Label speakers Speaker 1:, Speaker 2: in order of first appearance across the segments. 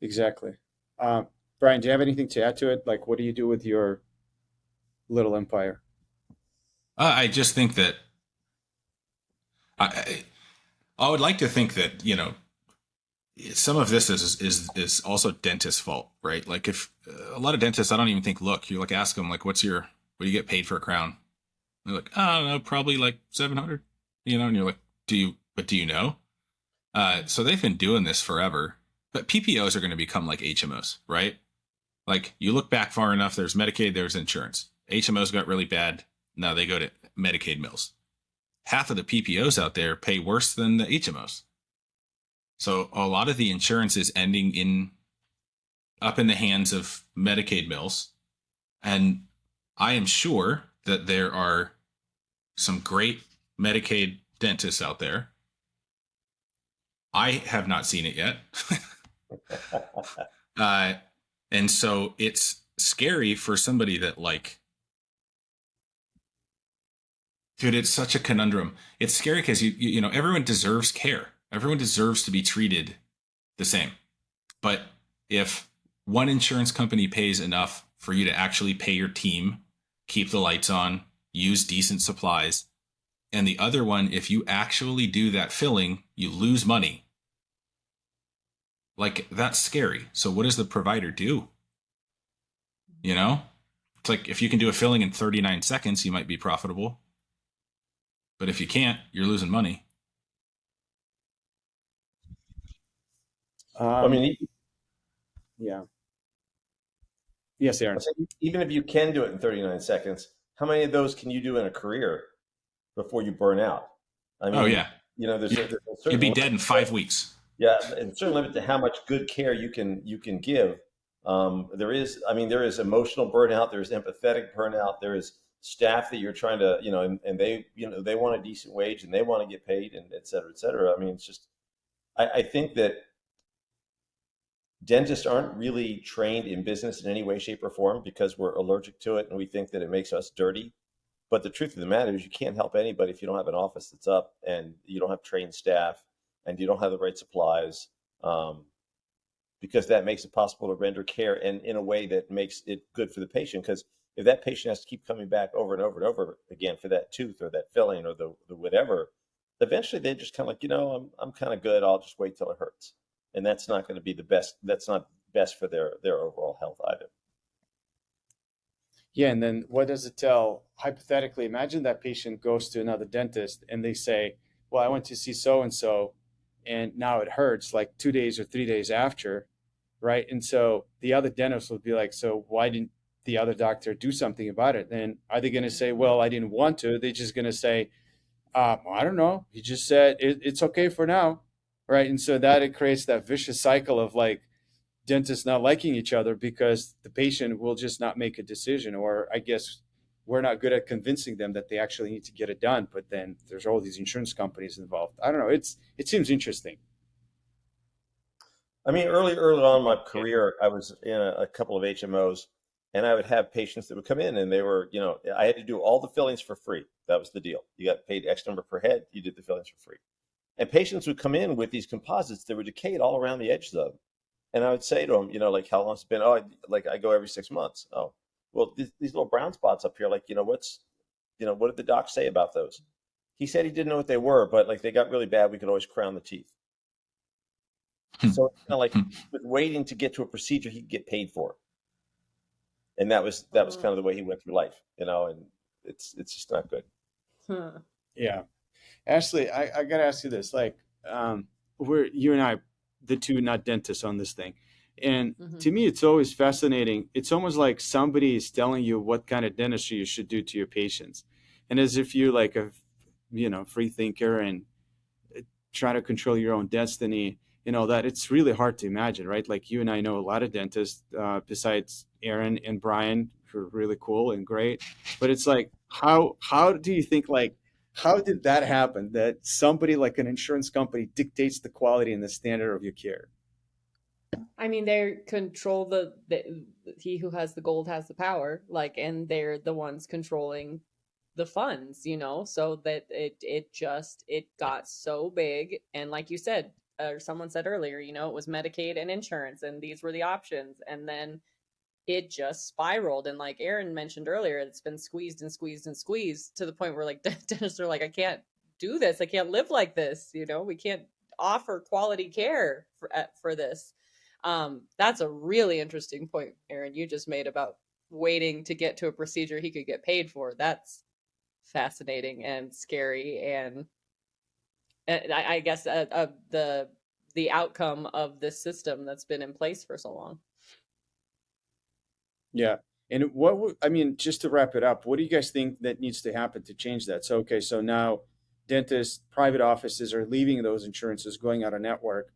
Speaker 1: exactly. Um, Brian, do you have anything to add to it? Like, what do you do with your little empire?
Speaker 2: I just think that I I would like to think that some of this is also dentist's fault, right? Like if a lot of dentists, I don't even think look. You like ask them like, what do you get paid for a crown? They're like, I don't know, probably like 700, and you're like, do you know? So they've been doing this forever, but PPOs are going to become like HMOs, right? Like you look back far enough, there's Medicaid, there's insurance. HMOs got really bad. Now they go to Medicaid mills. Half of the PPOs out there pay worse than the HMOs. So a lot of the insurance is ending in up in the hands of Medicaid mills. And I am sure that there are some great Medicaid dentists out there. I have not seen it yet. uh, and so it's scary for somebody that like, dude, it's such a conundrum. It's scary because everyone deserves care. Everyone deserves to be treated the same. But if one insurance company pays enough for you to actually pay your team, keep the lights on, use decent supplies, and the other one, if you actually do that filling, you lose money. Like that's scary. So what does the provider do? You know? It's like if you can do a filling in 39 seconds, you might be profitable. But if you can't, you're losing money.
Speaker 3: I
Speaker 1: Um,
Speaker 3: mean,
Speaker 1: yeah. Yes,
Speaker 3: I
Speaker 1: Aaron.
Speaker 3: say, even if you can do it in 39 seconds, how many of those can you do in a career before you burn out? I
Speaker 2: Oh
Speaker 3: mean,
Speaker 2: yeah.
Speaker 3: there's
Speaker 2: You,
Speaker 3: there's a
Speaker 2: you'd
Speaker 3: certain
Speaker 2: be
Speaker 3: limit.
Speaker 2: dead in 5 weeks.
Speaker 3: Yeah, and a certain limit to how much good care you can give. There is emotional burnout. There's empathetic burnout. There is staff that you're trying to, and they want a decent wage and they want to get paid and et cetera, et cetera. I mean, it's just, I think that dentists aren't really trained in business in any way, shape, or form because we're allergic to it and we think that it makes us dirty. But the truth of the matter is, you can't help anybody if you don't have an office that's up and you don't have trained staff and you don't have the right supplies, um, because that makes it possible to render care and in a way that makes it good for the patient. Because if that patient has to keep coming back over and over and over again for that tooth or that filling or the whatever, eventually they just kind of like, I'm kind of good. I'll just wait till it hurts, and that's not going to be the best. That's not best for their overall health either.
Speaker 1: Yeah, and then what does it tell? Hypothetically, imagine that patient goes to another dentist and they say, "Well, I went to see so and so, and now it hurts like 2 days or 3 days after," right? And so the other dentist will be like, "So why didn't the other doctor do something about it?" And are they going to say, "Well, I didn't want to"? They're just going to say, I don't know. He just said it's okay for now, right? And so that it creates that vicious cycle of like dentists not liking each other because the patient will just not make a decision, or I guess we're not good at convincing them that they actually need to get it done. But then there's all these insurance companies involved. I don't know. It seems interesting.
Speaker 3: I mean, early on in my career, I was in a couple of HMOs, and I would have patients that would come in, and they were, I had to do all the fillings for free. That was the deal. You got paid X number per head. You did the fillings for free. And patients would come in with these composites that were decayed all around the edges of them. And I would say to them, like, how long it's been? Oh, I go every 6 months. Oh, well, these little brown spots up here, like, what did the doc say about those? He said he didn't know what they were, but like they got really bad. We could always crown the teeth. So it's kind of like with waiting to get to a procedure he could get paid for, and that was kind of the way he went through life, and it's just not good.
Speaker 4: Huh.
Speaker 1: Yeah, Ashley, I gotta ask you this. Like, we're you and I, the two not dentists on this thing, and
Speaker 4: Hmm.
Speaker 1: to me, it's always fascinating. It's almost like somebody is telling you what kind of dentistry you should do to your patients, and as if you're like a, free thinker and try to control your own destiny. That it's really hard to imagine, right? Like you and I know a lot of dentists, besides Aaron and Brian, who are really cool and great. But it's like, how do you think, like, how did that happen? That somebody like an insurance company dictates the quality and the standard of your care?
Speaker 4: I mean, they control the he who has the gold has the power, like, and they're the ones controlling the funds, so that it got so big. And like you said, or someone said earlier, it was Medicaid and insurance, and these were the options. And then it just spiraled. And like Aaron mentioned earlier, it's been squeezed and squeezed and squeezed to the point where like dentists are like, I can't do this. I can't live like this. We can't offer quality care for this. That's a really interesting point, Aaron, you just made about waiting to get to a procedure he could get paid for. That's fascinating and scary. And I guess the outcome of this system that's been in place for so long.
Speaker 1: Yeah. And just to wrap it up, what do you guys think that needs to happen to change that? So, okay, so now dentists, private offices are leaving those insurances, going out of network.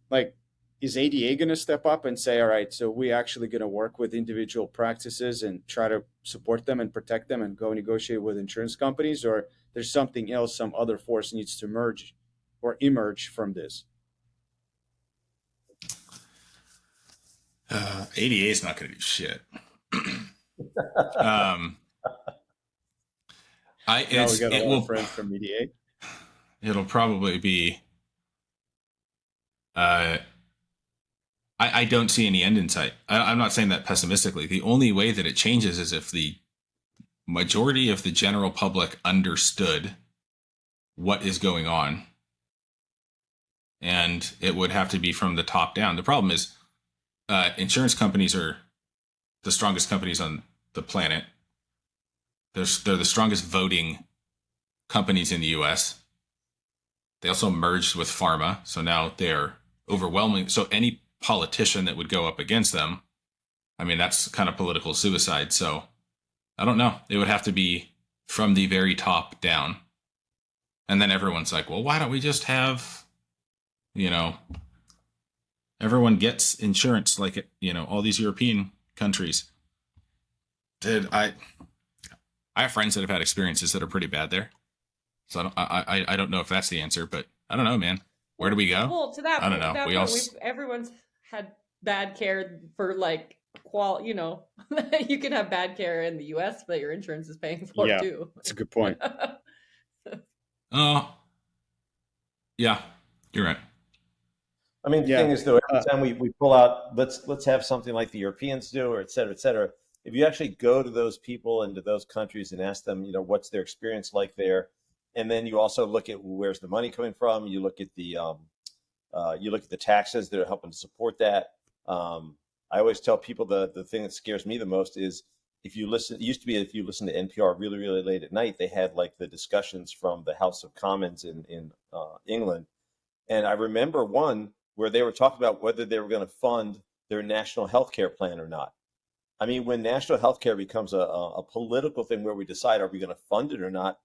Speaker 1: Like, is ADA going to step up and say, all right, so we actually going to work with individual practices and try to support them and protect them and go negotiate with insurance companies? Or there's something else, some other force needs to emerge from this?
Speaker 2: ADA is not going to do shit.
Speaker 1: We got a lot of friends from ADA.
Speaker 2: It'll probably be. I don't see any end in sight. I'm not saying that pessimistically. The only way that it changes is if the majority of the general public understood what is going on, and it would have to be from the top down. The problem is, insurance companies are the strongest companies on the planet. They're the strongest voting companies in the US. They also merged with pharma, so now they're overwhelming. So any politician that would go up against them, I mean, that's kind of political suicide. So I don't know. It would have to be from the very top down. And then everyone's like, well, why don't we just have, everyone gets insurance like it, all these European countries. I have friends that have had experiences that are pretty bad there. So I don't know if that's the answer, but I don't know, man. Where do we go?
Speaker 4: Well, to that,
Speaker 2: I don't know.
Speaker 4: Everyone's had bad care for like you can have bad care in the US that your insurance is paying for too.
Speaker 1: That's a good point.
Speaker 2: Oh, yeah, you're right.
Speaker 3: I mean, the thing is, though, every time we pull out, let's have something like the Europeans do, or et cetera, et cetera. If you actually go to those people and to those countries and ask them, what's their experience like there, and then you also look at where's the money coming from. You look at the taxes that are helping to support that. I always tell people the thing that scares me the most is if you listen. It used to be if you listen to NPR really, really late at night, they had like the discussions from the House of Commons in England, and I remember one where they were talking about whether they were going to fund their national health care plan or not. I mean, when national health care becomes a political thing where we decide are we going to fund it or not,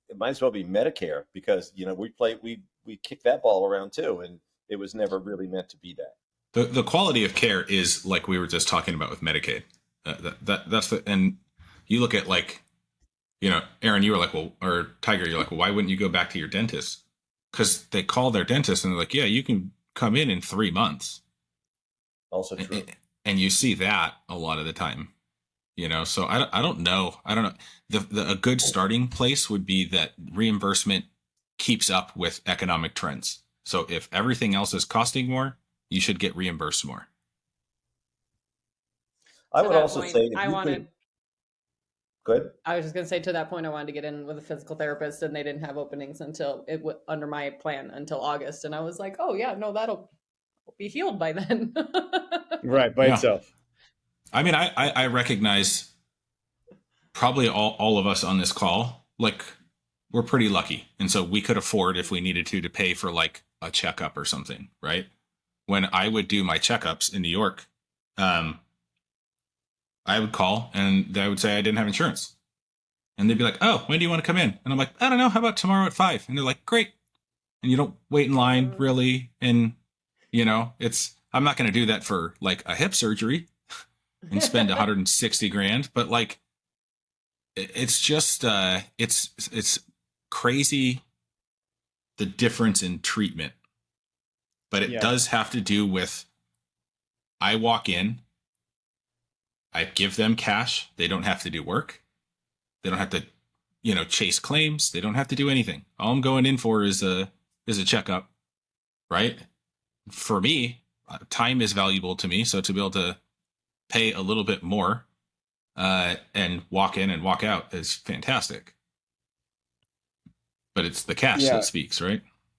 Speaker 3: it might as well be Medicare because we kick that ball around too, and it was never really meant to be that.
Speaker 2: The quality of care is like we were just talking about with Medicaid. That's and you look at like, Aaron, you were like, well, or Tiger, you're like, well, why wouldn't you go back to your dentist? Because they call their dentist and they're like, yeah, you can come in 3 months.
Speaker 3: Also true.
Speaker 2: And you see that a lot of the time, so I don't know. A good starting place would be that reimbursement keeps up with economic trends. So if everything else is costing more, you should get reimbursed more.
Speaker 3: I would also say Go ahead.
Speaker 4: I was just going to say to that point, I wanted to get in with a physical therapist and they didn't have openings until under my plan until August. And I was like, oh yeah, no, that'll be healed by then.
Speaker 1: Right. By itself.
Speaker 2: I mean, I recognize probably all of us on this call, like we're pretty lucky. And so we could afford if we needed to pay for like a checkup or something, right? When I would do my checkups in New York, I would call and I would say I didn't have insurance. And they'd be like, oh, when do you want to come in? And I'm like, I don't know. How about tomorrow at 5? And they're like, great. And you don't wait in line really. And, I'm not going to do that for like a hip surgery and spend 160 grand. But like, it's just, it's crazy the difference in treatment. But it does have to do with, I walk in, I give them cash. They don't have to do work. They don't have to, chase claims. They don't have to do anything. All I'm going in for is a checkup. right? For me, time is valuable to me. So to be able to pay a little bit more and walk in and walk out is fantastic. But it's the cash
Speaker 1: Yeah.
Speaker 2: that speaks, right?